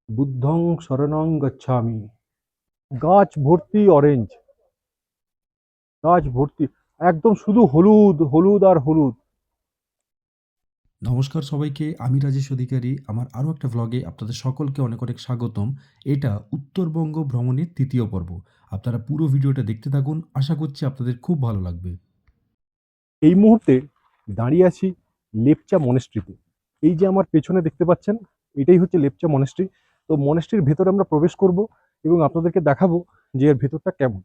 বুদ্ধং শরণং গচ্ছামি। গাছ ভর্তি অরেঞ্জ, গাছ ভর্তি, একদম শুধু হলুদ হলুদ আর হলুদ। নমস্কার সবাইকে, আমি রাজেশ অধিকারী। আমার আরও একটা ভ্লগে আপনাদের সকলকে অনেক অনেক স্বাগতম। এটা উত্তরবঙ্গ ভ্রমণের ৩য় পর্ব। আপনারা পুরো ভিডিওটা দেখতে থাকুন, আশা করছি আপনাদের খুব ভালো লাগবে। এই মুহূর্তে দাঁড়িয়ে আছি লেপচা মনেস্ট্রিতে। এই যে আমার পেছনে দেখতে পাচ্ছেন, এটাই হচ্ছে লেপচা মনেস্ট্রি। তো মনেস্ট্রির ভেতরে আমরা প্রবেশ করব এবং আপনাদেরকে দেখাবো যে এর ভেতরটা কেমন।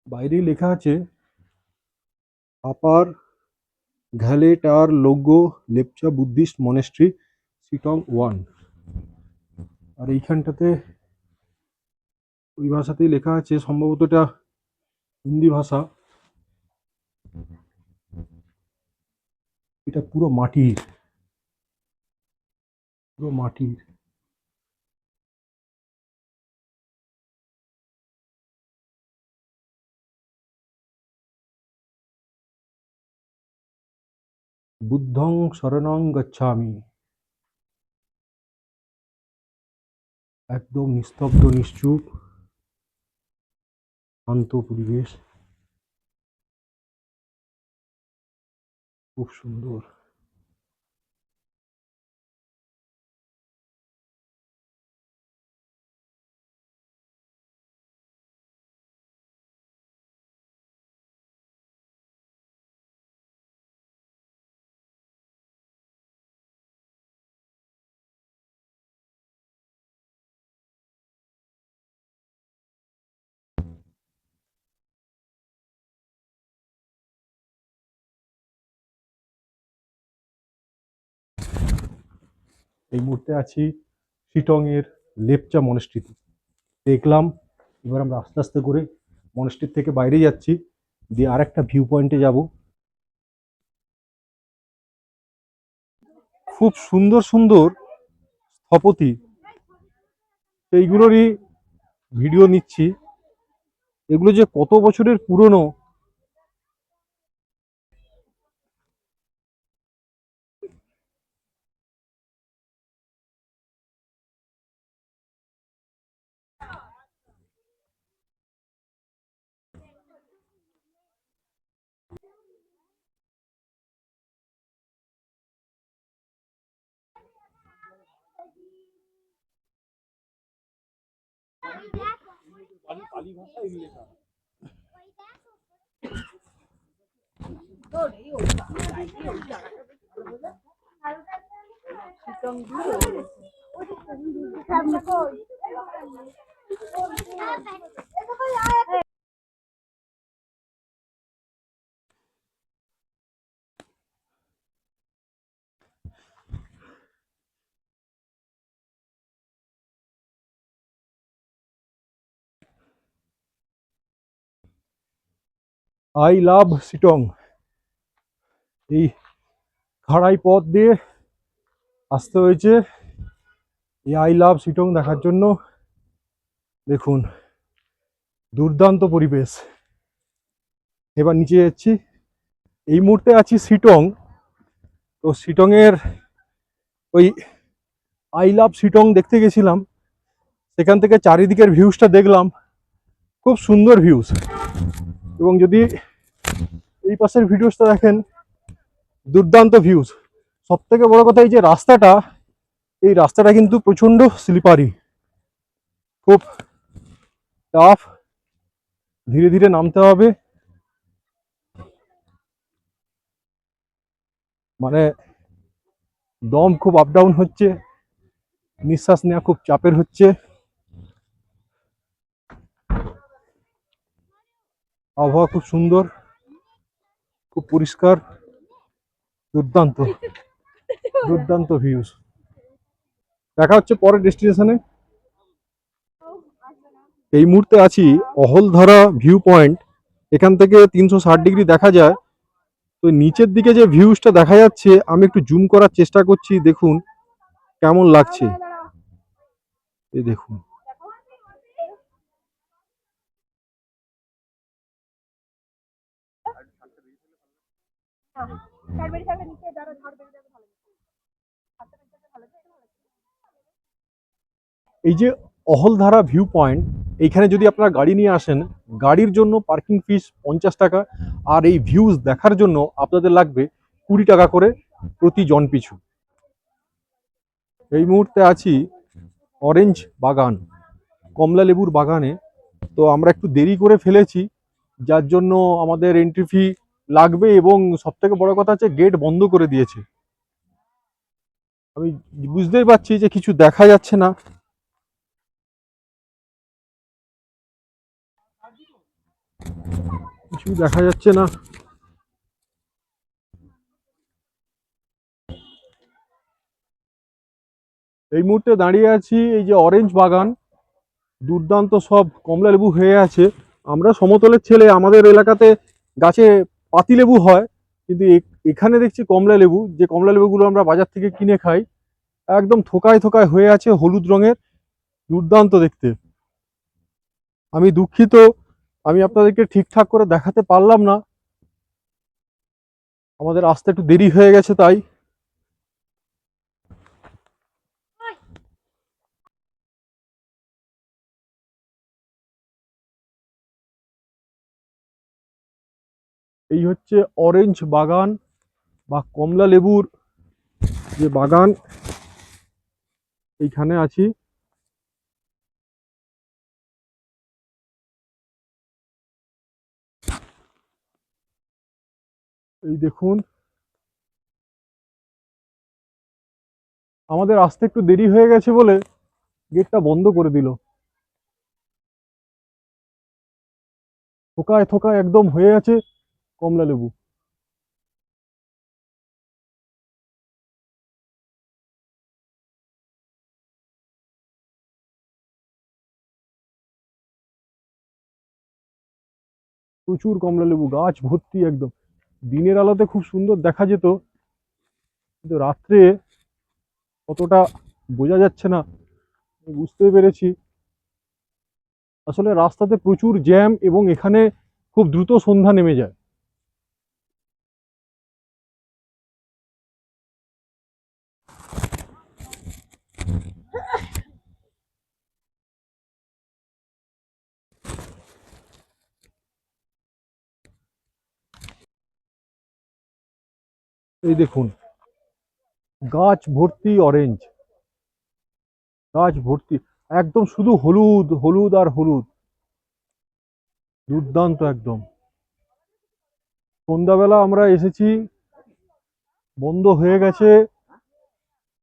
বাইরেই লেখা আছে আপার ঘ্যালেটার logo Lepcha Buddhist monastery Sittong 1। আর এইখানটাতে ওই ভাষাতেই লেখা আছে, সম্ভবত এটা হিন্দি ভাষা। এটা পুরো মাটির, পুরো মাটির। বুদ্ধং শরণং গচ্ছামি। একদম নিস্তব্ধ, নিশ্চুপ, শান্ত পরিবেশ, খুব সুন্দর। এই মুহূর্তে আছি শিটং এর লেপচা মনেস্ট্রিতে। দেখলাম, এবার আমরা আস্তে আস্তে করে মনেস্ট্রির থেকে বাইরে যাচ্ছি, দিয়ে আর একটা ভিউ পয়েন্টে যাব। খুব সুন্দর সুন্দর স্থপতি, সেইগুলোরই ভিডিও নিচ্ছি। এগুলো যে কত বছরের পুরনো। I love Sittong. এই খাড়াই পথ দিয়ে আসতে হয়েছে এই আই লাভ শিটং দেখার জন্য। দেখুন, দুর্দান্ত পরিবেশ। এবার নিচে যাচ্ছি। এই মুহূর্তে আছি শিটং। তো শিটং এর ওই আই লাভ শিটং দেখতে গেছিলাম, সেখান থেকে চারিদিকের ভিউজটা দেখলাম, খুব সুন্দর ভিউজ। এবং যদি এই পাশের ভিডিওসটা দেখেন, দুর্দান্ত ভিউজ। সব থেকে বড় কথা, এই যে রাস্তাটা, এই রাস্তাটা কিন্তু প্রচন্ড স্লিপারি, খুব টাফ, ধীরে ধীরে নামতে হবে। মানে দম খুব আপ ডাউন হচ্ছে, নিঃশ্বাস নেওয়া খুব চাপের হচ্ছে। আবহাওয়া খুব সুন্দর, খুব পরিষ্কার, দুর্দান্ত, দুর্দান্ত ভিউজ। দেখা হচ্ছে পরের ডেস্টিনেশনে। এই মুহূর্তে আছি অহলধারা ভিউ পয়েন্ট। এখান থেকে 360 ডিগ্রি দেখা যায়। তো নিচের দিকে যে ভিউজটা দেখা যাচ্ছে, আমি একটু জুম করার চেষ্টা করছি, দেখুন কেমন লাগছে। এই দেখুন, এই যে অহলধারা ভিউ পয়েন্ট, এইখানে যদি আপনারা গাড়ি নিয়ে আসেন, গাড়ির জন্য পার্কিং ফিস 50 টাকা, আর এই ভিউজ দেখার জন্য আপনাদের লাগবে 20 টাকা করে প্রতি জন পিছু। এই মুহূর্তে আছি অরেঞ্জ বাগান, কমলা লেবুর বাগানে। তো আমরা একটু দেরি করে ফেলেছি, যার জন্য আমাদের এন্ট্রি ফি লাগবে, এবং সব থেকে বড় কথা হচ্ছে গেট বন্ধ করে দিয়েছে। আমি বুঝতেই পারছি যে কিছু দেখা যাচ্ছে না। কিছু দেখা যাচ্ছে না। এই মুহূর্তে দাঁড়িয়ে আছি এই যে অরেঞ্জ বাগান, দুর্দান্ত সব কমলা লেবু হয়ে আছে। আমরা সমতলের ছেলে, আমাদের এলাকাতে গাছে পাতি লেবু হয়, কিন্তু এখানে দেখছি কমলা লেবু, যে কমলা লেবুগুলো আমরা বাজার থেকে কিনে খাই, একদম থোকায় থোকায় হয়ে আছে, হলুদ রঙের, দুর্দান্ত দেখতে। আমি দুঃখিত, আমি আপনাদেরকে ঠিকঠাক করে দেখাতে পারলাম না, আমাদের আসতে একটু দেরি হয়ে গেছে তাই। এই হচ্ছে অরেঞ্জ বাগান বা কমলা লেবুর যে বাগান, এইখানে আছি। এই দেখুন, আমাদের আসতে একটু দেরি হয়ে গেছে বলে গেটটা বন্ধ করে দিল। থোকায় থোকায় একদম হয়ে আছে কমলা লেবু। প্রচুর কমলা লেবু, গাছ ভর্তি একদম। দিনের আলোতে খুব সুন্দর দেখা যেত, কিন্তু রাত্রে কতটা বোঝা যাচ্ছে না। আমি বুঝতে পেরেছি আসলে রাস্তাতে প্রচুর জ্যাম, এবং এখানে খুব দ্রুত সন্ধ্যা নেমে যায়। এই দেখুন, গাছ ভর্তি অরেঞ্জ, গাছ ভর্তি, একদম শুধু হলুদ হলুদ আর হলুদ, দুর্দান্ত একদম। সন্ধ্যাবেলা আমরা এসেছি, বন্ধ হয়ে গেছে,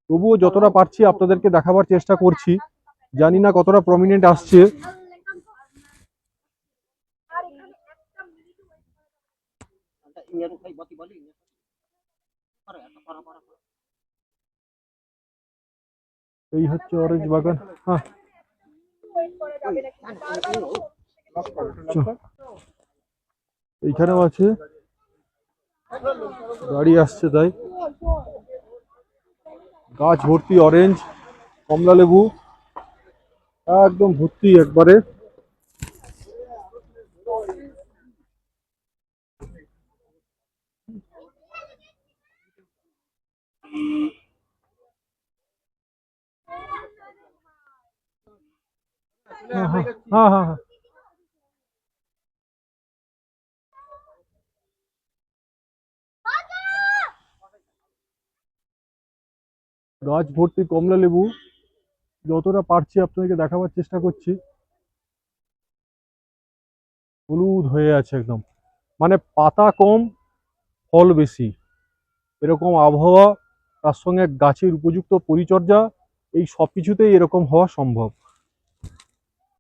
তবুও যতটা পারছি আপনাদেরকে দেখাবার চেষ্টা করছি। জানি না কতটা প্রমিনেন্ট আসছে। এই হচ্ছে অরেঞ্জ বাগান। হ্যাঁ, এইখানেও আছে, গাড়ি আসছে তাই। গাছ ভর্তি অরেঞ্জ, কমলা লেবু, একদম ভর্তি একবারে। হ্যাঁ হ্যাঁ হ্যাঁ হ্যাঁ হ্যাঁ। গাছ ভর্তি কমলা লেবু, যতটা পারছি আপনাদেরকে দেখাবার চেষ্টা করছি। হলুদ হয়ে আছে একদম, মানে পাতা কম, ফল বেশি, এরকম আবহাওয়া, তার সঙ্গে গাছের উপযুক্ত পরিচর্যা, এই সব কিছুতেই এরকম হওয়া সম্ভব।